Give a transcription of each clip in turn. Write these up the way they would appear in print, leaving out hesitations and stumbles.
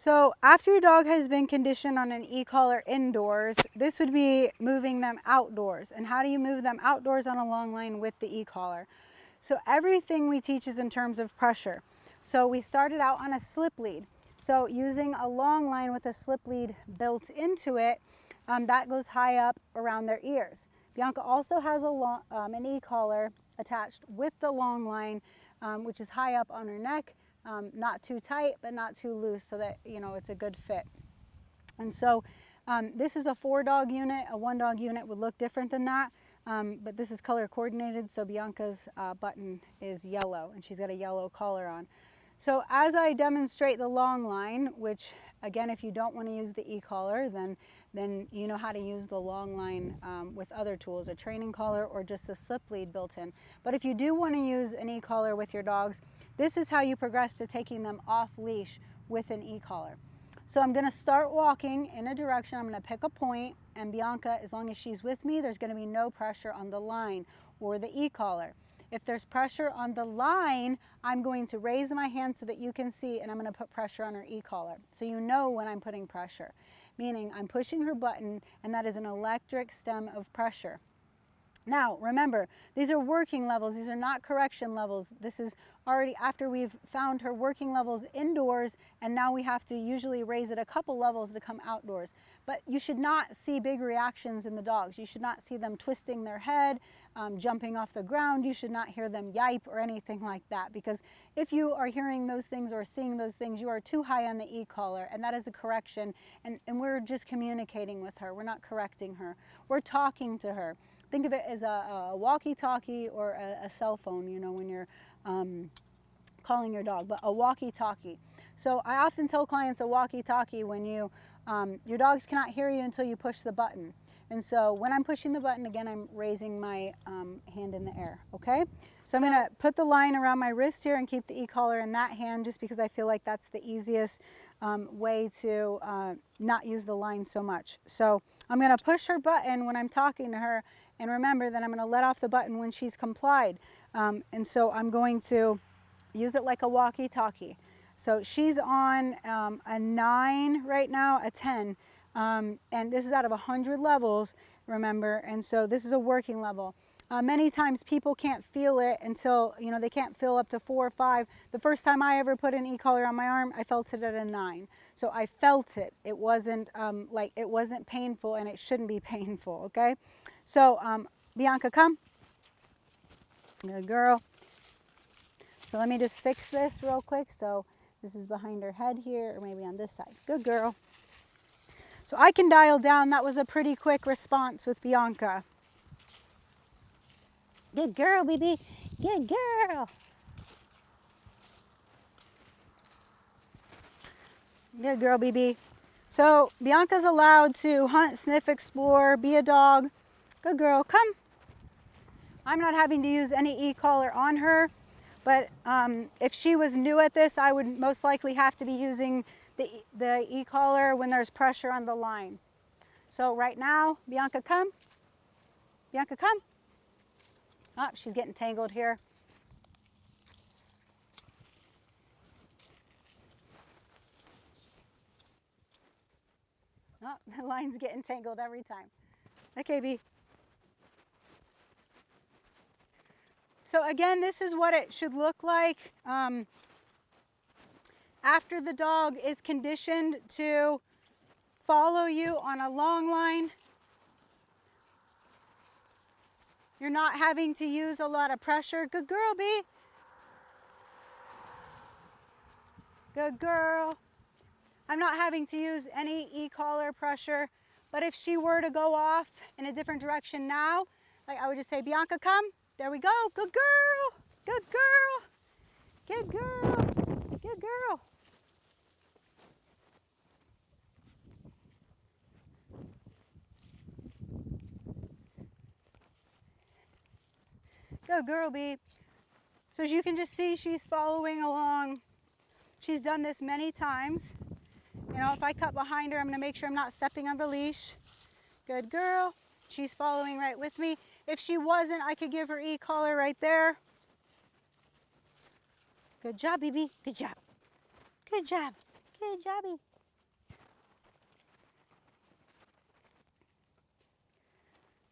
So after your dog has been conditioned on an e-collar indoors, this would be moving them outdoors. And how do you move them outdoors on a long line with the e-collar? So everything we teach is in terms of pressure. So we started out on a slip lead. So using a long line with a slip lead built into it, that goes high up around their ears. Bianca also has an e-collar attached with the long line, which is high up on her neck. Not too tight, but not too loose, so that, you know, it's a good fit. And so this is a 4-dog unit. A 1-dog unit would look different than that, but this is color coordinated, so Bianca's button is yellow, and she's got a yellow collar on. So as I demonstrate the long line, which again, if you don't want to use the e-collar, then you know how to use the long line with other tools, a training collar or just a slip lead built in. But if you do want to use an e-collar with your dogs, this is how you progress to taking them off leash with an e-collar. So I'm going to start walking in a direction. I'm going to pick a point, and Bianca, as long as she's with me, there's going to be no pressure on the line or the e-collar. If there's pressure on the line, I'm going to raise my hand so that you can see, and I'm going to put pressure on her e-collar. So you know when I'm putting pressure, meaning I'm pushing her button, and that is an electric stem of pressure. Now, remember, these are working levels. These are not correction levels. This is already after we've found her working levels indoors, and now we have to usually raise it a couple levels to come outdoors. But you should not see big reactions in the dogs. You should not see them twisting their head, jumping off the ground. You should not hear them yipe or anything like that, because if you are hearing those things or seeing those things, you are too high on the e-collar, and that is a correction, and we're just communicating with her. We're not correcting her. We're talking to her. Think of it as a walkie-talkie or a cell phone, you know, when you're calling your dog, but a walkie-talkie. So I often tell clients a walkie-talkie when your dogs cannot hear you until you push the button. And so when I'm pushing the button, again, I'm raising my hand in the air, okay? So I'm gonna put the line around my wrist here and keep the e-collar in that hand, just because I feel like that's the easiest way to not use the line so much. So I'm gonna push her button when I'm talking to her, and remember that I'm gonna let off the button when she's complied. And so I'm going to use it like a walkie-talkie. So she's on a 9 right now, a 10. And this is out of 100 levels, remember, and so this is a working level. Many times people can't feel it until, you know, they can't feel up to 4 or 5. The first time I ever put an e-collar on my arm, I felt it at a 9. So I felt it. It wasn't it wasn't painful, and it shouldn't be painful, okay? So Bianca, come. Good girl. So let me just fix this real quick. So this is behind her head here, or maybe on this side. Good girl. So I can dial down. That was a pretty quick response with Bianca. Good girl, baby. Good girl. Good girl, BB. So Bianca's allowed to hunt, sniff, explore, be a dog. Good girl, come. I'm not having to use any e-collar on her, but if she was new at this, I would most likely have to be using the e-collar when there's pressure on the line. So right now, Bianca, come. Bianca, come. Oh, she's getting tangled here. Oh, the line's getting tangled every time. Okay, B. So again, this is what it should look like after the dog is conditioned to follow you on a long line. You're not having to use a lot of pressure. Good girl, B. Good girl. I'm not having to use any e-collar pressure, but if she were to go off in a different direction now, like I would just say, Bianca, come. There we go. Good girl. Good girl. Good girl. Good girl. Good girl, B. So as you can just see, she's following along. She's done this many times. You know, if I cut behind her, I'm going to make sure I'm not stepping on the leash. Good girl. She's following right with me. If she wasn't, I could give her e-collar right there. Good job, BB. Good job. Good job. Good jobby.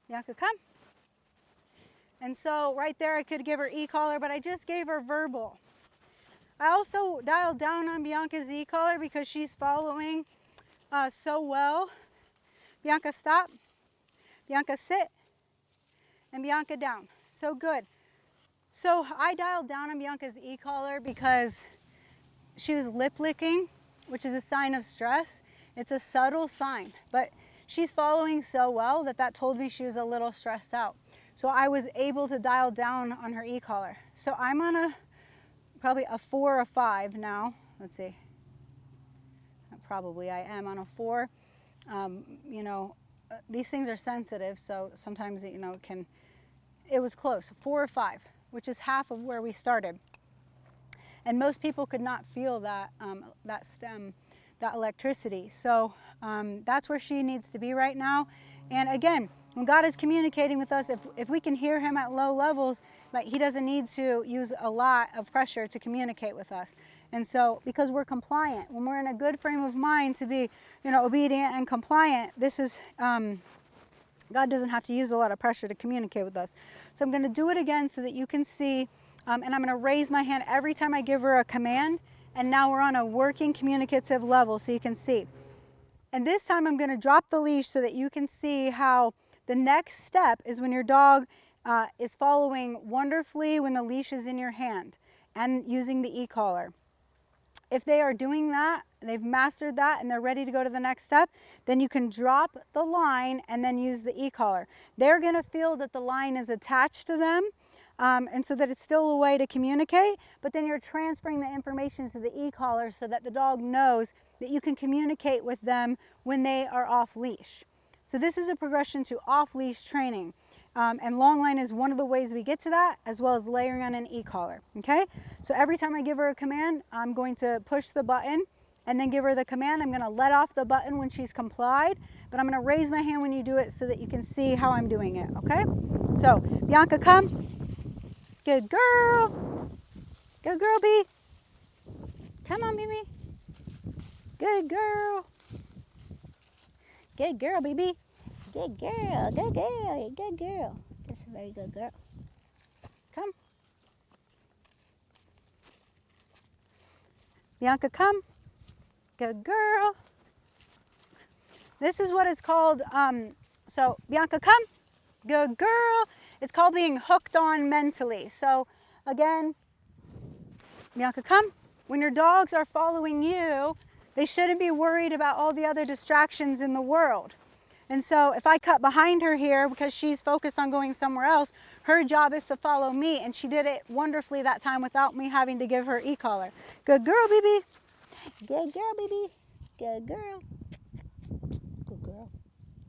Bianca, come. And so right there I could give her e-collar, but I just gave her verbal. I also dialed down on Bianca's e-collar because she's following so well. Bianca, stop. Bianca, sit. And Bianca, down. So good. So I dialed down on Bianca's e-collar because she was lip licking, which is a sign of stress. It's a subtle sign, but she's following so well that that told me she was a little stressed out. So I was able to dial down on her e-collar. So I'm on probably a 4 or 5 now. Let's see. Probably I am on a 4. You know, these things are sensitive, so sometimes, you know, it was close, 4 or 5, which is half of where we started. And most people could not feel that, that stem, that electricity. So that's where she needs to be right now. And again, when God is communicating with us, if we can hear him at low levels, like he doesn't need to use a lot of pressure to communicate with us. And so because we're compliant, when we're in a good frame of mind to be, you know, obedient and compliant, this is, God doesn't have to use a lot of pressure to communicate with us. So I'm going to do it again so that you can see, and I'm going to raise my hand every time I give her a command. And now we're on a working communicative level so you can see. And this time I'm going to drop the leash so that you can see how the next step is when your dog is following wonderfully when the leash is in your hand and using the e-collar. If they are doing that, they've mastered that and they're ready to go to the next step, then you can drop the line and then use the e-collar. They're going to feel that the line is attached to them, and so that it's still a way to communicate, but then you're transferring the information to the e-collar so that the dog knows that you can communicate with them when they are off leash. So this is a progression to off leash training. And long line is one of the ways we get to that, as well as layering on an e-collar, okay? So every time I give her a command, I'm going to push the button and then give her the command. I'm gonna let off the button when she's complied, but I'm gonna raise my hand when you do it so that you can see how I'm doing it, okay? So, Bianca, come. Good girl. Good girl, B. Come on, Mimi. Good girl. Good girl, baby. Good girl, good girl, good girl. That's a very good girl. Come. Bianca, come. Good girl. This is what is called, so Bianca, come. Good girl. It's called being hooked on mentally. So again, Bianca, come. When your dogs are following you, they shouldn't be worried about all the other distractions in the world. And so if I cut behind her here because she's focused on going somewhere else, her job is to follow me, and she did it wonderfully that time without me having to give her e-collar. Good girl, baby. Good girl, baby. Good girl. Good girl.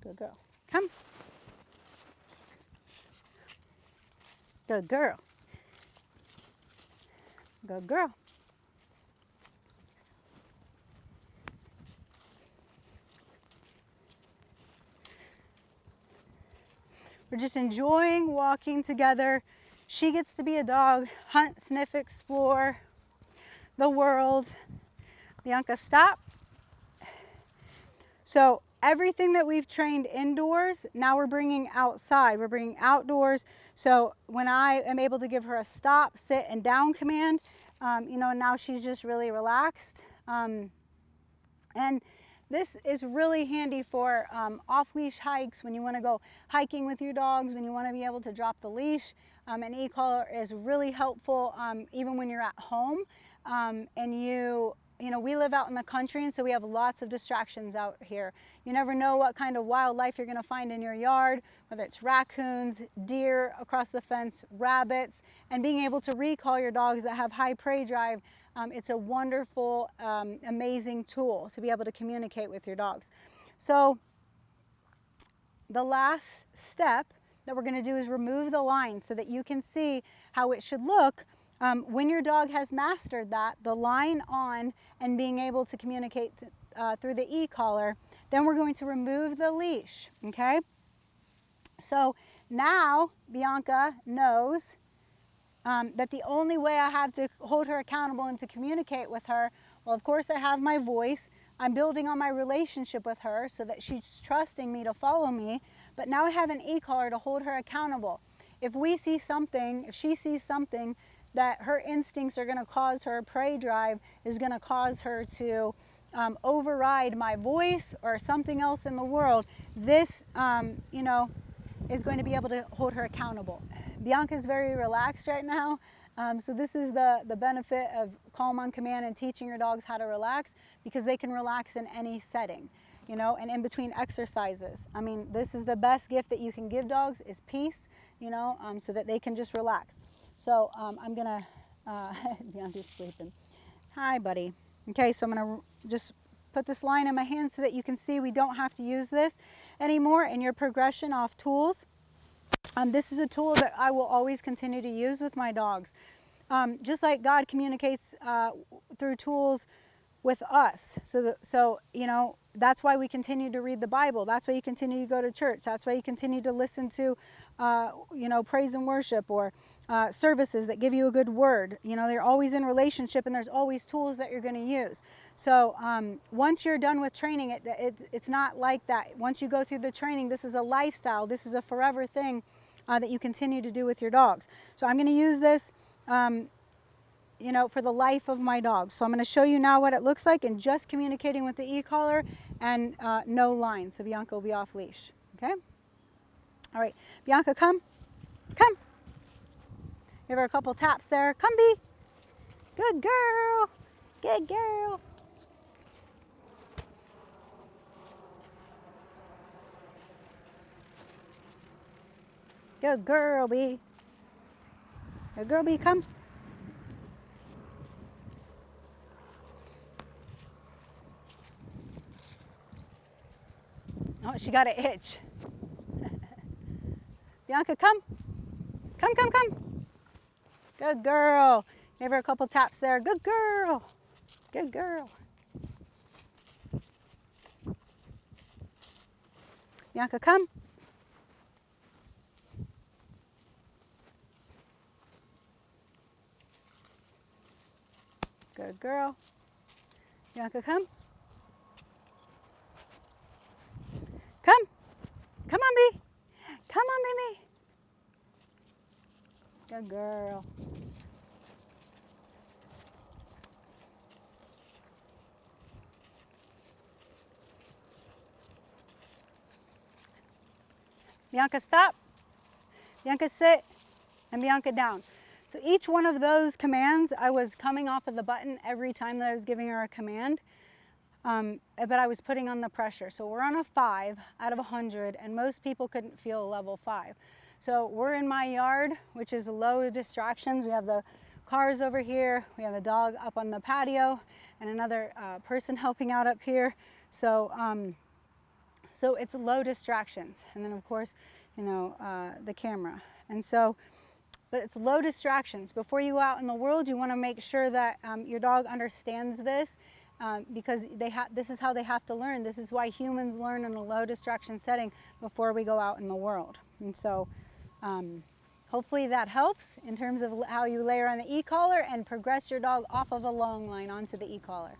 Good girl. Come. Good girl. Good girl. We're just enjoying walking together. She gets to be a dog, hunt, sniff, explore the world. Bianca, stop. So everything that we've trained indoors, now we're bringing outside. We're bringing outdoors. So when I am able to give her a stop, sit, and down command, you know, now she's just really relaxed. And this is really handy for off-leash hikes, when you want to go hiking with your dogs, when you want to be able to drop the leash. An e-collar is really helpful even when you're at home. And you know, we live out in the country, and so we have lots of distractions out here. You never know what kind of wildlife you're going to find in your yard, whether it's raccoons, deer across the fence, rabbits, and being able to recall your dogs that have high prey drive. It's a wonderful, amazing tool to be able to communicate with your dogs. So the last step that we're going to do is remove the line so that you can see how it should look when your dog has mastered that, the line on, and being able to communicate through the e-collar. Then we're going to remove the leash, okay? So now Bianca knows that the only way I have to hold her accountable and to communicate with her Well, of course I have my voice. I'm building on my relationship with her so that she's trusting me to follow me, but now I have an e-collar to hold her accountable. If we see something, if she sees something that her instincts are going to cause her prey drive, is going to cause her to override my voice or something else in the world, this, you know, is going to be able to hold her accountable. Bianca's very relaxed right now, so this is the benefit of Calm on Command and teaching your dogs how to relax, because they can relax in any setting, you know, and in between exercises. I mean, this is the best gift that you can give dogs, is peace, you know, so that they can just relax. So I'm gonna, Bianca's sleeping. Hi, buddy. Okay, so I'm gonna just put this line in my hand so that you can see we don't have to use this anymore in your progression off tools. This is a tool that I will always continue to use with my dogs. Just like God communicates through tools with us. So, you know, that's why we continue to read the Bible. That's why you continue to go to church. That's why you continue to listen to, you know, praise and worship, or services that give you a good word. You know, they're always in relationship, and there's always tools that you're going to use. So once you're done with training, it's not like that. Once you go through the training, this is a lifestyle. This is a forever thing that you continue to do with your dogs. So I'm going to use this you know, for the life of my dog. So I'm going to show you now what it looks like in just communicating with the e-collar and no line. So Bianca will be off leash. Okay? All right, Bianca, come. Come. Give her a couple taps there. Come, Bee. Good girl. Good girl. Good girl, Bee. Good girl, Bee, come. Oh, she got an itch. Bianca, come. Come, come, come. Good girl. Give her a couple taps there. Good girl. Good girl. Bianca, come. Good girl. Bianca, come. Come. Come on, Bee. Come on, Mimi. Good girl. Bianca, stop. Bianca, sit. And Bianca, down. So each one of those commands, I was coming off of the button every time that I was giving her a command. But I was putting on the pressure. So we're on a 5 out of 100, and most people couldn't feel a level 5. So we're in my yard, which is low distractions. We have the cars over here. We have a dog up on the patio, and another person helping out up here. So, so it's low distractions. And then of course, you know, the camera. And so, but it's low distractions. Before you go out in the world, you want to make sure that your dog understands this. Because this is how they have to learn. This is why humans learn in a low distraction setting before we go out in the world. And so hopefully that helps in terms of how you layer on the e-collar and progress your dog off of a long line onto the e-collar.